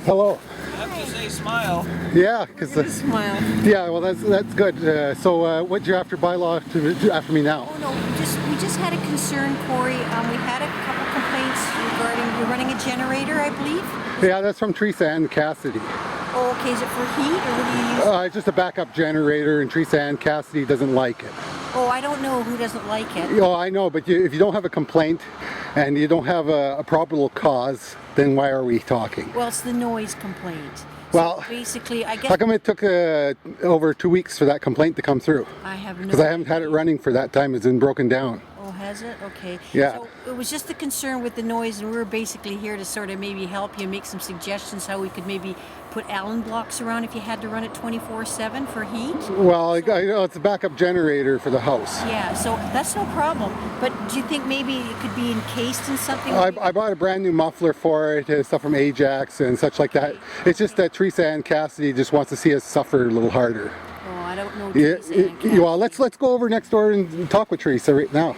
Hello. I have to say smile. Yeah, because Smile. yeah, well that's good. So what'd you after bylaw to do after me now? Oh no, we just had a concern, Corey. We had a couple complaints regarding you're running a generator, I believe. Yeah, that's from Teresa and Cassidy. Oh, okay. Is it for heat or what do you use? It's just a backup generator, and Teresa and Cassidy doesn't like it. Oh, I don't know who doesn't like it. Oh, I know, but if you don't have a complaint and you don't have a probable cause, then why are we talking? Well, it's the noise complaint. Well, so basically, I guess how come it took over 2 weeks for that complaint to come through? I have no. Because I haven't had it running for that time. It's been broken down. Oh, has it? Okay. Yeah. So it was just the concern with the noise, and we were basically here to sort of maybe help you make some suggestions how we could maybe put Allen blocks around if you had to run it 24/7 for heat. Well, I know it's a backup generator for the house. Yeah, so that's no problem. But do you think maybe it could be encased in something? I bought a brand new muffler for it, stuff from Ajax and such like that. It's just that Teresa and Cassidy just wants to see us suffer a little harder. Oh, I don't know. Yeah, Teresa and Kat. well, let's go over next door and talk with Teresa right now.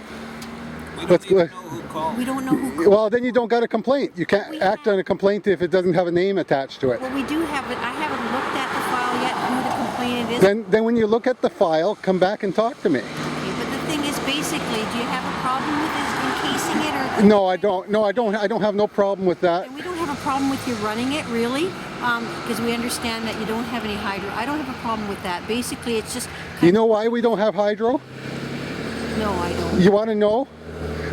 We don't even know who called. We don't know who. Well, then you don't got a complaint. You can't act on a complaint if it doesn't have a name attached to it. Well, we do have it. I haven't looked at the file yet. Who the complainant is? Then when you look at the file, come back and talk to me. Okay, but the thing is, basically, do you have a problem with this encasing it, or? No, I don't. No, I don't have no problem with that. And we don't have a problem with you running it, really, because we understand that you don't have any hydro. I don't have a problem with that. Basically, it's just. You know why we don't have hydro? No, I don't. You want to know?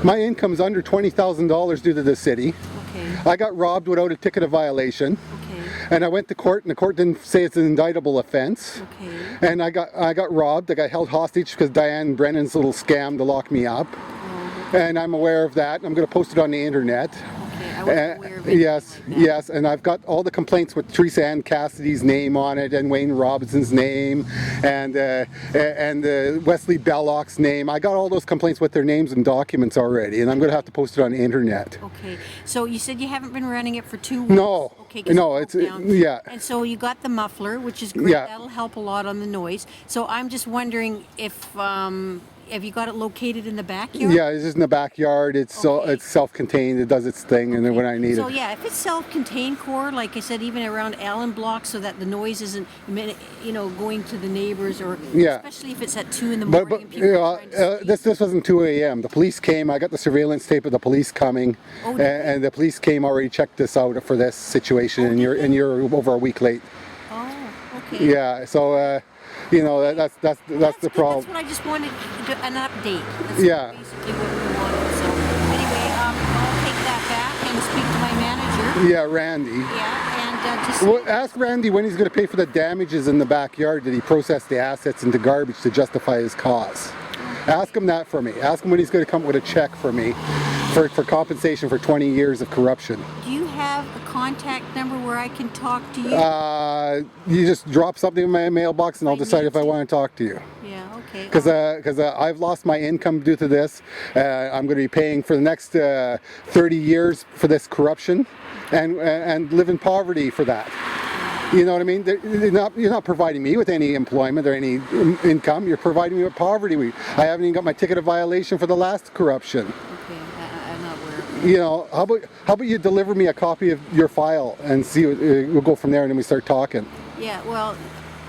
My income's under $20,000 due to the city. Okay. I got robbed without a ticket of violation. Okay. And I went to court, and the court didn't say it's an indictable offense. Okay. And I got robbed. I got held hostage because Diane Brennan's little scam to lock me up. Oh, And I'm aware of that. I'm going to post it on the internet. okay. I wasn't aware of it. Yes, yes, and I've got all the complaints with Teresa Ann Cassidy's name on it, and Wayne Robinson's name, and Wesley Bellock's name. I got all those complaints with their names and documents already, and I'm going to have to post it on the internet. Okay. So you said you haven't been running it for 2 weeks. No, Okay. 'Cause no, it it's broke down. yeah. And so you got the muffler, which is great. Yeah. That'll help a lot on the noise. So I'm just wondering if have you got it located in the backyard? Yeah, it's just in the backyard. It's Okay. it's self-contained. It does its thing, and then when I need So it. yeah, if it's self-contained core, like I said, even around Allen blocks, so that the noise isn't, going to the neighbors, or Yeah. especially if it's at 2 in the morning. But and people are trying to sleep. this wasn't 2 a.m. The police came. I got the surveillance tape of the police coming, Oh, did and the police came already checked this out for this situation, and you're over a week late. Oh, okay. Yeah, so that's the good. problem. That's what I just wanted, an update. That's Yeah. basically what we wanted. So anyway, I'll take that back and speak to my manager. Yeah, Randy. Yeah, and just. Well, ask Randy when he's going to pay for the damages in the backyard that he processed the assets into garbage to justify his cause. Ask him that for me. Ask him when he's going to come up with a check for me for compensation for 20 years of corruption. Do you have a contact number where I can talk to you? You just drop something in my mailbox and I'll I decide need if I to. want to talk to you. Yeah, okay. Because I've lost my income due to this. I'm going to be paying for the next 30 years for this corruption and live in poverty for that. You know what I mean? You're not providing me with any employment or any income. You're providing me with poverty. I haven't even got my ticket of violation for the last corruption. Okay, I'm not aware of it. You know, how about you deliver me a copy of your file and see? We'll go from there and then we start talking. Yeah, well,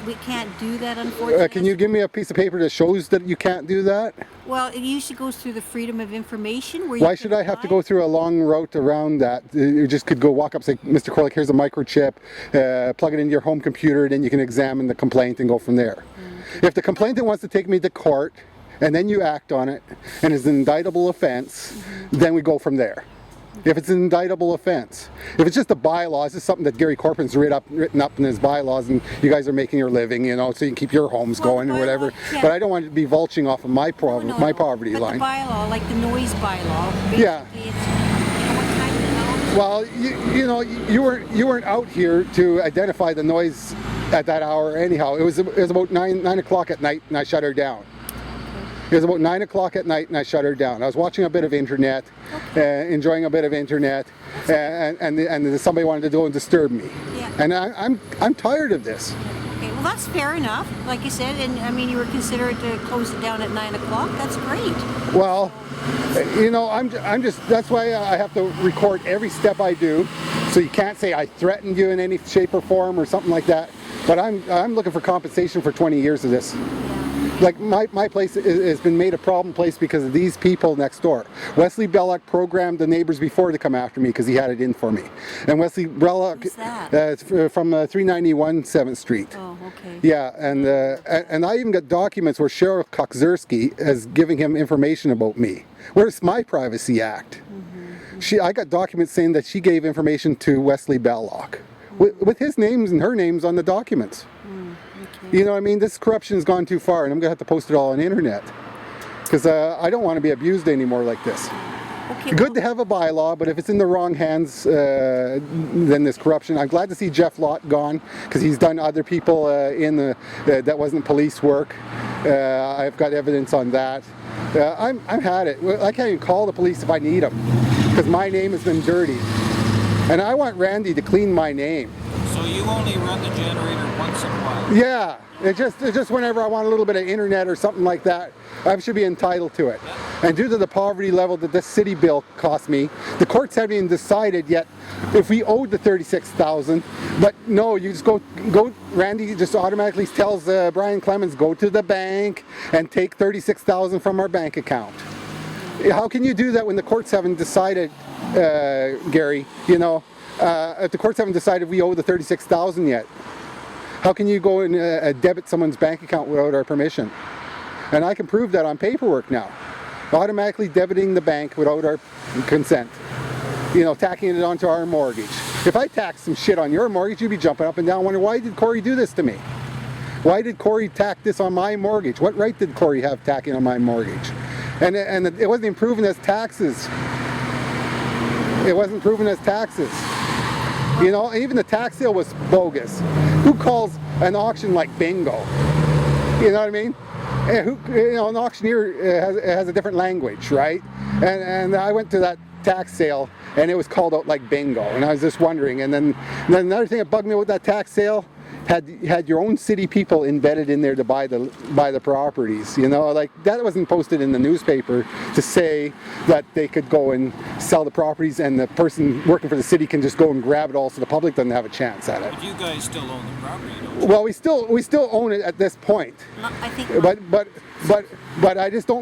we can't do that, unfortunately. Can you give me a piece of paper that shows that you can't do that? Well, it usually goes through the Freedom of Information. Where Why you should can I have to apply. go through a long route around that? You just could go walk up and say, Mr. Corlick, here's a microchip, plug it into your home computer, then you can examine the complaint and go from there. If the complainant wants to take me to court, and then you act on it, and it's an indictable offense, then we go from there. If it's an indictable offense. If it's just a bylaw, it's just something that Gary Corpin's written up in his bylaws, and you guys are making your living, so you can keep your homes Well, going the or whatever. bylaw, yeah. But I don't want to be vulturing off of my No, poverty but line. the bylaw, like the noise bylaw, basically Yeah. it's, what time is it? Well, you weren't out here to identify the noise at that hour anyhow. It was about 9 o'clock at night, and I shut her down. It was about 9 o'clock at night, and I shut her down. I was watching a bit of internet, enjoying a bit of internet, and then somebody wanted to go and disturb me. Yeah. And I'm tired of this. Okay, well that's fair enough, like you said, and I mean you were considerate to close it down at 9 o'clock. That's great. Well, I'm just that's why I have to record every step I do, So you can't say I threatened you in any shape or form or something like that. But I'm looking for compensation for 20 years of this. Like my place has been made a problem place because of these people next door. Wesley Belloc programmed the neighbors before to come after me because he had it in for me. And Wesley Belloc, Who's that? it's from 391 7th Street. Oh, okay. Yeah, and I even got documents where Cheryl Kokzerski is giving him information about me. Where's my Privacy Act? I got documents saying that she gave information to Wesley Belloc with his names and her names on the documents. Okay. You know what I mean? This corruption has gone too far, and I'm going to have to post it all on the internet. Because I don't want to be abused anymore like this. Okay, Good to have a bylaw, but if it's in the wrong hands, then this corruption. I'm glad to see Jeff Lott gone, because he's done other people that wasn't police work. I've got evidence on that. I've had it. I can't even call the police if I need them, because my name has been dirty. And I want Randy to clean my name. So you only run the generator once in a while? Yeah, it's just whenever I want a little bit of internet or something like that, I should be entitled to it. And due to the poverty level that this city bill cost me, the courts haven't even decided yet if we owed the $36,000. But no, you just go. Randy just automatically tells Brian Clemens, go to the bank and take $36,000 from our bank account. How can you do that when the courts haven't decided, Gary? You know, if the courts haven't decided we owe the $36,000 yet, how can you go and debit someone's bank account without our permission? And I can prove that on paperwork now. Automatically debiting the bank without our consent. You know, tacking it onto our mortgage. If I tax some shit on your mortgage, you'd be jumping up and down wondering, why did Corey do this to me? Why did Corey tack this on my mortgage? What right did Corey have tacking on my mortgage? And it wasn't even proven as taxes. It wasn't proven as taxes. You know, even the tax sale was bogus. Who calls an auction like bingo? You know what I mean? An auctioneer has a different language, right? And I went to that tax sale and it was called out like bingo, and I was just wondering. And then another thing that bugged me with that tax sale, had your own city people embedded in there to buy the properties. You know, like that wasn't posted in the newspaper to say that they could go and sell the properties and the person working for the city can just go and grab it all, so the public doesn't have a chance at it. But you guys still own the property, don't you? Well, we still own it at this point. I think. But I just don't